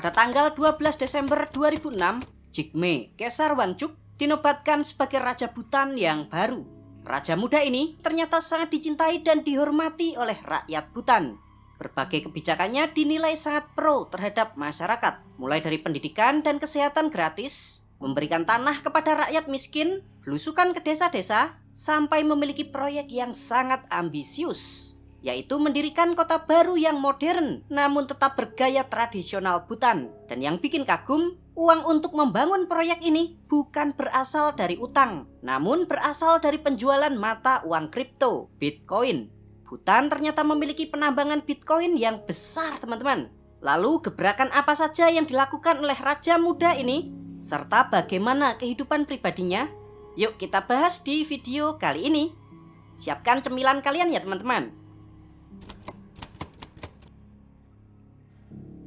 Pada tanggal 12 Desember 2006, Jigme Kesar Wangchuck dinobatkan sebagai Raja Bhutan yang baru. Raja muda ini ternyata sangat dicintai dan dihormati oleh rakyat Bhutan. Berbagai kebijakannya dinilai sangat pro terhadap masyarakat, mulai dari pendidikan dan kesehatan gratis, memberikan tanah kepada rakyat miskin, belusukan ke desa-desa, sampai memiliki proyek yang sangat ambisius, yaitu mendirikan kota baru yang modern namun tetap bergaya tradisional Bhutan. Dan yang bikin kagum, uang untuk membangun proyek ini bukan berasal dari utang, namun berasal dari penjualan mata uang kripto, Bitcoin. Bhutan ternyata memiliki penambangan Bitcoin yang besar, teman-teman. Lalu gebrakan apa saja yang dilakukan oleh raja muda ini, serta bagaimana kehidupan pribadinya? Yuk kita bahas di video kali ini. Siapkan cemilan kalian ya teman-teman.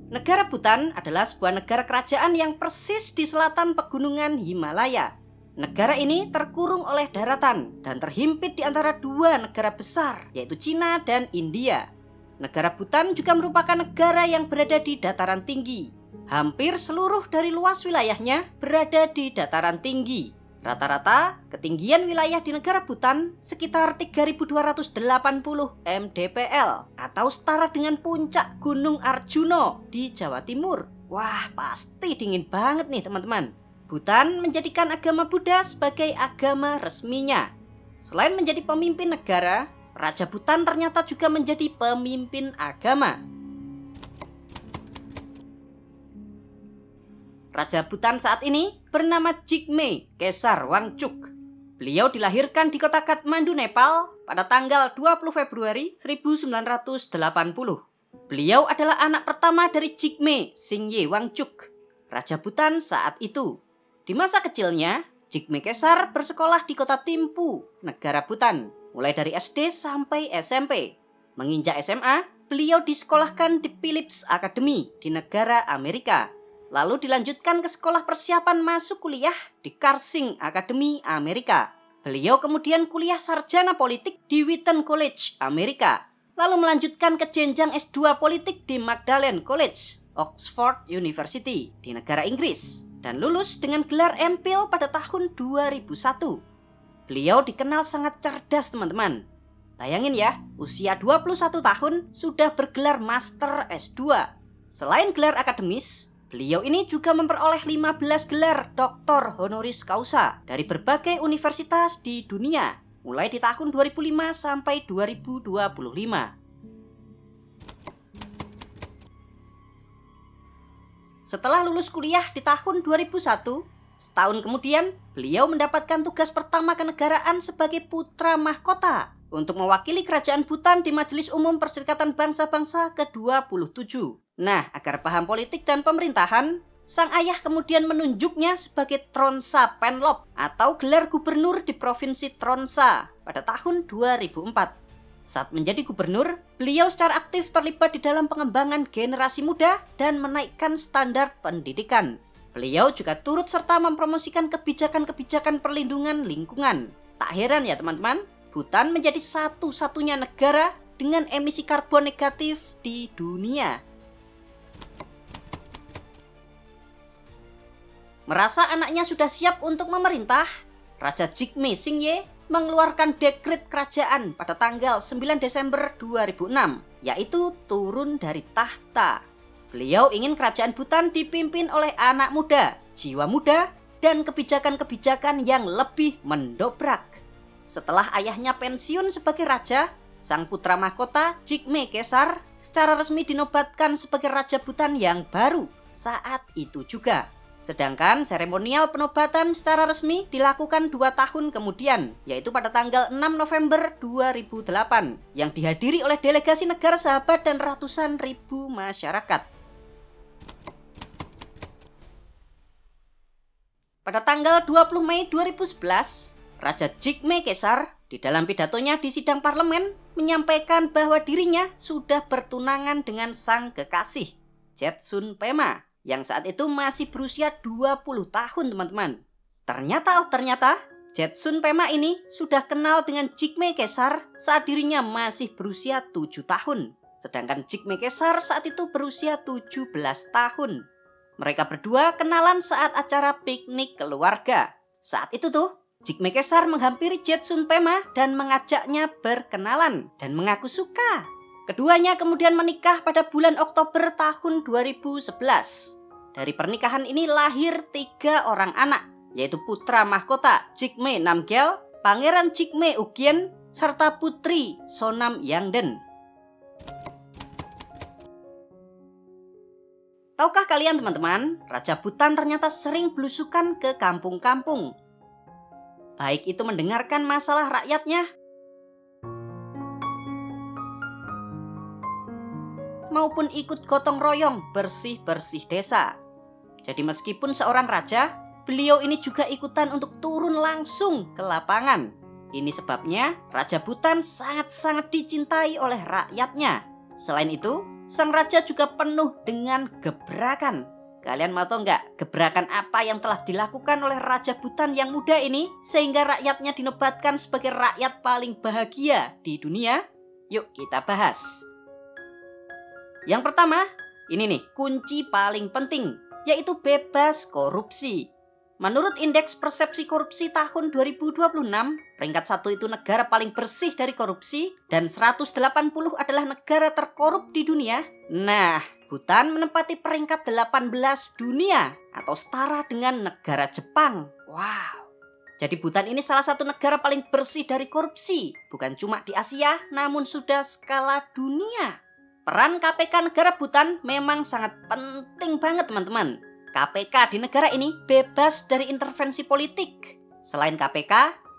Negara Bhutan adalah sebuah negara kerajaan yang persis di selatan pegunungan Himalaya. Negara ini terkurung oleh daratan dan terhimpit di antara dua negara besar, yaitu Cina dan India. Negara Bhutan juga merupakan negara yang berada di dataran tinggi. Hampir seluruh dari luas wilayahnya berada di dataran tinggi. Rata-rata ketinggian wilayah di negara Bhutan sekitar 3.280 mdpl atau setara dengan puncak Gunung Arjuno di Jawa Timur. Wah, pasti dingin banget nih teman-teman. Bhutan menjadikan agama Buddha sebagai agama resminya. Selain menjadi pemimpin negara, Raja Bhutan ternyata juga menjadi pemimpin agama. Raja Bhutan saat ini bernama Jigme Kesar Wangchuck. Beliau dilahirkan di kota Kathmandu, Nepal pada tanggal 20 Februari 1980. Beliau adalah anak pertama dari Jigme Singye Wangchuck, Raja Bhutan saat itu. Di masa kecilnya, Jigme Kesar bersekolah di kota Thimphu, negara Bhutan, mulai dari SD sampai SMP. Menginjak SMA, beliau disekolahkan di Phillips Academy di negara Amerika. Lalu dilanjutkan ke sekolah persiapan masuk kuliah di Karsing Academy, Amerika. Beliau kemudian kuliah sarjana politik di Wheaton College, Amerika. Lalu melanjutkan ke jenjang S2 politik di Magdalen College, Oxford University di negara Inggris. Dan lulus dengan gelar MPhil pada tahun 2001. Beliau dikenal sangat cerdas teman-teman. Bayangin ya, usia 21 tahun sudah bergelar Master S2. Selain gelar akademis, beliau ini juga memperoleh 15 gelar Doktor Honoris Causa dari berbagai universitas di dunia, mulai di tahun 2005 sampai 2025. Setelah lulus kuliah di tahun 2001, setahun kemudian beliau mendapatkan tugas pertama kenegaraan sebagai putra mahkota untuk mewakili kerajaan Bhutan di Majelis Umum Perserikatan Bangsa-Bangsa ke-27. Nah, agar paham politik dan pemerintahan, sang ayah kemudian menunjuknya sebagai Trongsa Penlop atau gelar gubernur di Provinsi Trongsa pada tahun 2004. Saat menjadi gubernur, beliau secara aktif terlibat di dalam pengembangan generasi muda dan menaikkan standar pendidikan. Beliau juga turut serta mempromosikan kebijakan-kebijakan perlindungan lingkungan. Tak heran ya teman-teman, Bhutan menjadi satu-satunya negara dengan emisi karbon negatif di dunia. Merasa anaknya sudah siap untuk memerintah, Raja Jigme Singye mengeluarkan dekret kerajaan pada tanggal 9 Desember 2006, yaitu turun dari tahta. Beliau ingin kerajaan Bhutan dipimpin oleh anak muda, jiwa muda, dan kebijakan-kebijakan yang lebih mendobrak. Setelah ayahnya pensiun sebagai raja, sang putra mahkota Jigme Kesar secara resmi dinobatkan sebagai Raja Bhutan yang baru saat itu juga. Sedangkan seremonial penobatan secara resmi dilakukan 2 tahun kemudian, yaitu pada tanggal 6 November 2008, yang dihadiri oleh delegasi negara sahabat dan ratusan ribu masyarakat. Pada tanggal 20 Mei 2011, Raja Jigme Kesar di dalam pidatonya di sidang parlemen menyampaikan bahwa dirinya sudah bertunangan dengan sang kekasih, Jetsun Pema, yang saat itu masih berusia 20 tahun teman-teman. Ternyata Jetsun Pema ini sudah kenal dengan Jigme Kesar saat dirinya masih berusia 7 tahun. Sedangkan Jigme Kesar saat itu berusia 17 tahun. Mereka berdua kenalan saat acara piknik keluarga. Saat itu tuh, Jigme Caesar menghampiri Jetsun Pema dan mengajaknya berkenalan dan mengaku suka. Keduanya kemudian menikah pada bulan Oktober tahun 2011. Dari pernikahan ini lahir 3 orang anak, yaitu putra mahkota Jigme Namgyal, Pangeran Jigme Ugyen, serta putri Sonam Yangden. Tahukah kalian teman-teman, Raja Bhutan ternyata sering belusukan ke kampung-kampung. Baik itu mendengarkan masalah rakyatnya, maupun ikut gotong royong bersih-bersih desa. Jadi meskipun seorang raja, beliau ini juga ikutan untuk turun langsung ke lapangan. Ini sebabnya Raja Bhutan sangat-sangat dicintai oleh rakyatnya. Selain itu, sang raja juga penuh dengan gebrakan. Kalian mau tahu nggak gebrakan apa yang telah dilakukan oleh Raja Bhutan yang muda ini sehingga rakyatnya dinobatkan sebagai rakyat paling bahagia di dunia? Yuk kita bahas. Yang pertama, ini nih kunci paling penting, yaitu bebas korupsi. Menurut Indeks Persepsi Korupsi tahun 2026, peringkat 1 itu negara paling bersih dari korupsi dan 180 adalah negara terkorup di dunia. Nah, Bhutan menempati peringkat 18 dunia atau setara dengan negara Jepang. Wow. Jadi Bhutan ini salah satu negara paling bersih dari korupsi, bukan cuma di Asia, namun sudah skala dunia. Peran KPK negara Bhutan memang sangat penting banget teman-teman. KPK di negara ini bebas dari intervensi politik. Selain KPK,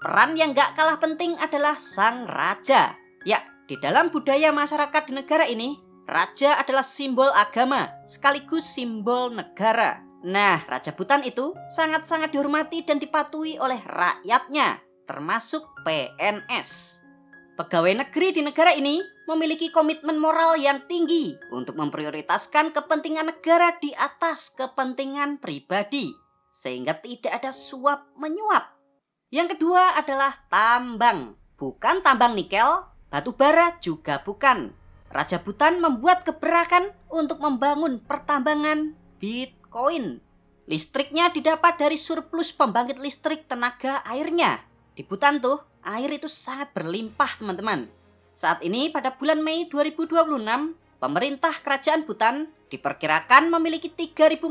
peran yang gak kalah penting adalah sang raja. Ya, di dalam budaya masyarakat di negara ini, raja adalah simbol agama sekaligus simbol negara. Nah, Raja Bhutan itu sangat-sangat dihormati dan dipatuhi oleh rakyatnya, termasuk PNS. Pegawai negeri di negara ini memiliki komitmen moral yang tinggi untuk memprioritaskan kepentingan negara di atas kepentingan pribadi, sehingga tidak ada suap menyuap. Yang kedua adalah tambang. Bukan tambang nikel, batu bara juga bukan. Raja Bhutan membuat gebrakan untuk membangun pertambangan Bitcoin. Listriknya didapat dari surplus pembangkit listrik tenaga airnya. Di Bhutan tuh, air itu sangat berlimpah teman-teman. Saat ini pada bulan Mei 2026, pemerintah kerajaan Bhutan diperkirakan memiliki 3.400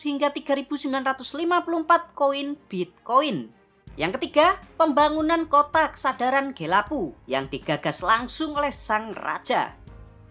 hingga 3.954 koin Bitcoin. Yang ketiga, pembangunan kota kesadaran Gelapu yang digagas langsung oleh sang raja.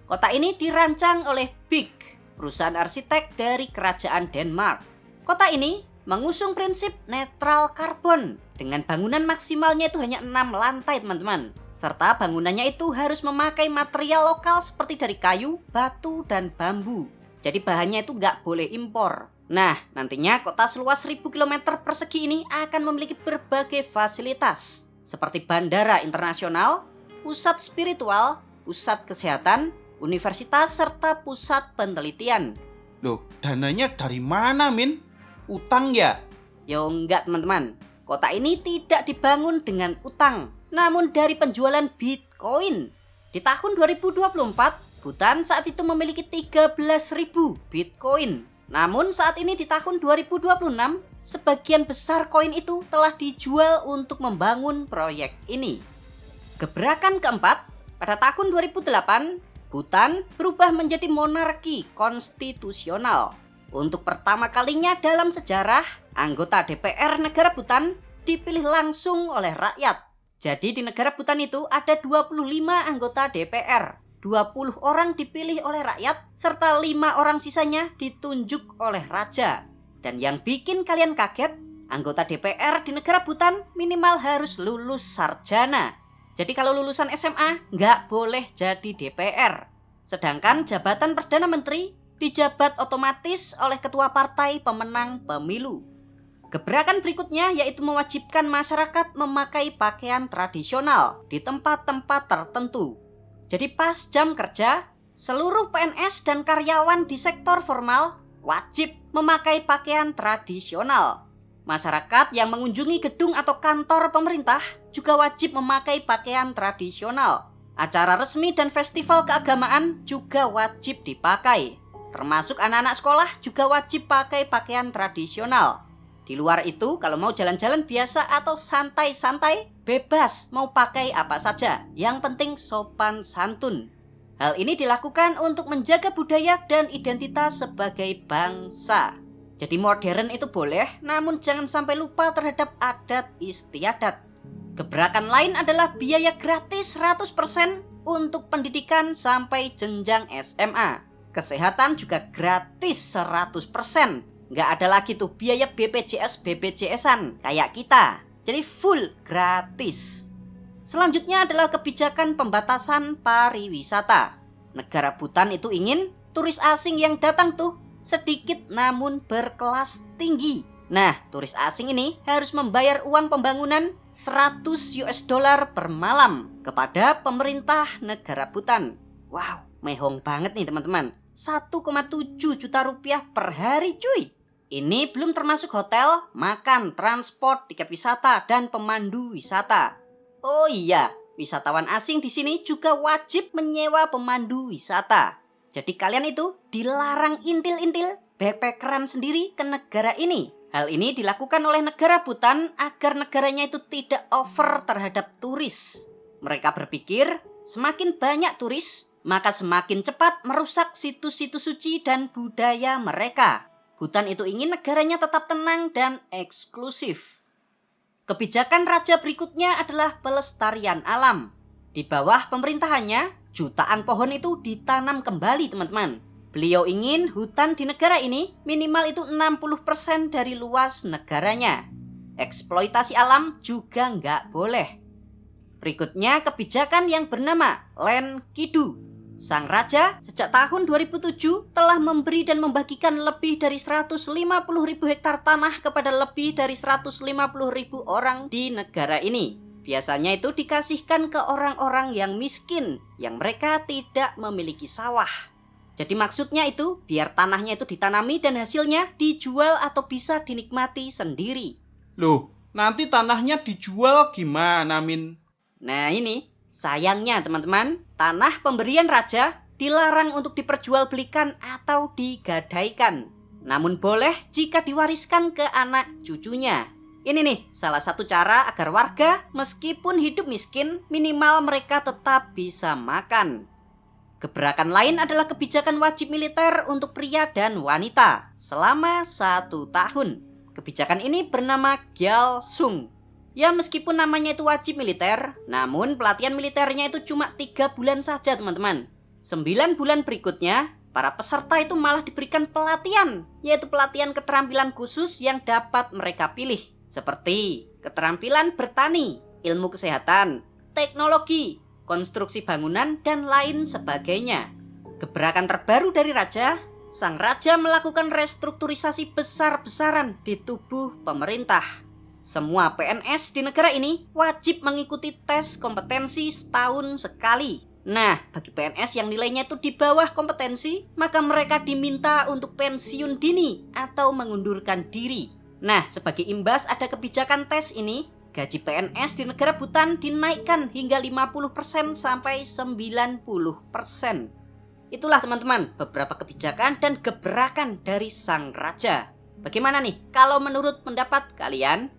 Kota ini dirancang oleh BIG, perusahaan arsitek dari kerajaan Denmark. Kota ini mengusung prinsip netral karbon dengan bangunan maksimalnya itu hanya 6 lantai teman-teman. Serta bangunannya itu harus memakai material lokal seperti dari kayu, batu, dan bambu. Jadi bahannya itu nggak boleh impor. Nah, nantinya kota seluas 1000 km persegi ini akan memiliki berbagai fasilitas seperti bandara internasional, pusat spiritual, pusat kesehatan, universitas, serta pusat penelitian. Loh, dananya dari mana, Min? Utang ya? Yo enggak teman-teman, kota ini tidak dibangun dengan utang, namun dari penjualan Bitcoin. Di tahun 2024, Bhutan saat itu memiliki 13.000 Bitcoin. Namun saat ini di tahun 2026, sebagian besar koin itu telah dijual untuk membangun proyek ini. Gebrakan keempat, pada tahun 2008, Bhutan berubah menjadi monarki konstitusional. Untuk pertama kalinya dalam sejarah, anggota DPR negara Bhutan dipilih langsung oleh rakyat. Jadi di negara Bhutan itu ada 25 anggota DPR. 20 orang dipilih oleh rakyat, serta 5 orang sisanya ditunjuk oleh raja. Dan yang bikin kalian kaget, anggota DPR di negara Bhutan minimal harus lulus sarjana. Jadi kalau lulusan SMA, nggak boleh jadi DPR. Sedangkan jabatan Perdana Menteri dijabat otomatis oleh ketua partai pemenang pemilu. Gebrakan berikutnya yaitu mewajibkan masyarakat memakai pakaian tradisional di tempat-tempat tertentu. Jadi pas jam kerja, seluruh PNS dan karyawan di sektor formal wajib memakai pakaian tradisional. Masyarakat yang mengunjungi gedung atau kantor pemerintah juga wajib memakai pakaian tradisional. Acara resmi dan festival keagamaan juga wajib dipakai. Termasuk anak-anak sekolah juga wajib pakai pakaian tradisional. Di luar itu, kalau mau jalan-jalan biasa atau santai-santai, bebas mau pakai apa saja. Yang penting sopan santun. Hal ini dilakukan untuk menjaga budaya dan identitas sebagai bangsa. Jadi modern itu boleh, namun jangan sampai lupa terhadap adat istiadat. Gebrakan lain adalah biaya gratis 100% untuk pendidikan sampai jenjang SMA. Kesehatan juga gratis 100%. Nggak ada lagi tuh biaya BPJS-BPJS-an kayak kita. Jadi full gratis. Selanjutnya adalah kebijakan pembatasan pariwisata. Negara Bhutan itu ingin turis asing yang datang tuh sedikit namun berkelas tinggi. Nah, turis asing ini harus membayar uang pembangunan $100 per malam kepada pemerintah negara Bhutan. Wow, mehong banget nih teman-teman. 1,7 juta rupiah per hari cuy. Ini belum termasuk hotel, makan, transport, tiket wisata, dan pemandu wisata. Oh iya, wisatawan asing di sini juga wajib menyewa pemandu wisata. Jadi kalian itu dilarang intil-intil backpackeran sendiri ke negara ini. Hal ini dilakukan oleh negara Bhutan agar negaranya itu tidak over terhadap turis. Mereka berpikir semakin banyak turis, maka semakin cepat merusak situs-situs suci dan budaya mereka. Bhutan itu ingin negaranya tetap tenang dan eksklusif. Kebijakan raja berikutnya adalah pelestarian alam. Di bawah pemerintahannya, jutaan pohon itu ditanam kembali teman-teman. Beliau ingin hutan di negara ini minimal itu 60% dari luas negaranya. Eksploitasi alam juga nggak boleh. Berikutnya kebijakan yang bernama Land Kidu. Sang raja sejak tahun 2007 telah memberi dan membagikan lebih dari 150.000 hektar tanah kepada lebih dari 150.000 orang di negara ini. Biasanya itu dikasihkan ke orang-orang yang miskin, yang mereka tidak memiliki sawah. Jadi maksudnya itu biar tanahnya itu ditanami dan hasilnya dijual atau bisa dinikmati sendiri. Loh, nanti tanahnya dijual gimana, Min? Nah ini, sayangnya teman-teman, tanah pemberian raja dilarang untuk diperjualbelikan atau digadaikan. Namun boleh jika diwariskan ke anak cucunya. Ini nih, salah satu cara agar warga meskipun hidup miskin, minimal mereka tetap bisa makan. Gebrakan lain adalah kebijakan wajib militer untuk pria dan wanita selama 1 tahun. Kebijakan ini bernama Gyalsung. Ya meskipun namanya itu wajib militer, namun pelatihan militernya itu cuma 3 bulan saja teman-teman. 9 bulan berikutnya, para peserta itu malah diberikan pelatihan, yaitu pelatihan keterampilan khusus yang dapat mereka pilih. Seperti keterampilan bertani, ilmu kesehatan, teknologi, konstruksi bangunan, dan lain sebagainya. Gebrakan terbaru dari raja, sang raja melakukan restrukturisasi besar-besaran di tubuh pemerintah. Semua PNS di negara ini wajib mengikuti tes kompetensi setahun sekali. Nah, bagi PNS yang nilainya itu di bawah kompetensi, maka mereka diminta untuk pensiun dini atau mengundurkan diri. Nah, sebagai imbas ada kebijakan tes ini, gaji PNS di negara Bhutan dinaikkan hingga 50% sampai 90%. Itulah teman-teman beberapa kebijakan dan gebrakan dari sang raja. Bagaimana nih kalau menurut pendapat kalian?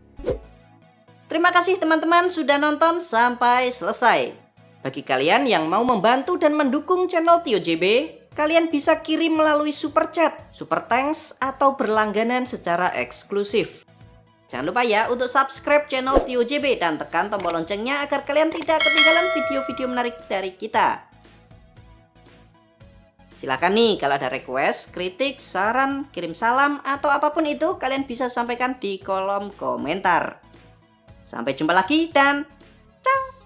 Terima kasih teman-teman sudah nonton sampai selesai. Bagi kalian yang mau membantu dan mendukung channel Tio JB, kalian bisa kirim melalui super chat, super thanks, atau berlangganan secara eksklusif. Jangan lupa ya untuk subscribe channel Tio JB dan tekan tombol loncengnya agar kalian tidak ketinggalan video-video menarik dari kita. Silakan nih kalau ada request, kritik, saran, kirim salam, atau apapun itu kalian bisa sampaikan di kolom komentar. Sampai jumpa lagi dan ciao!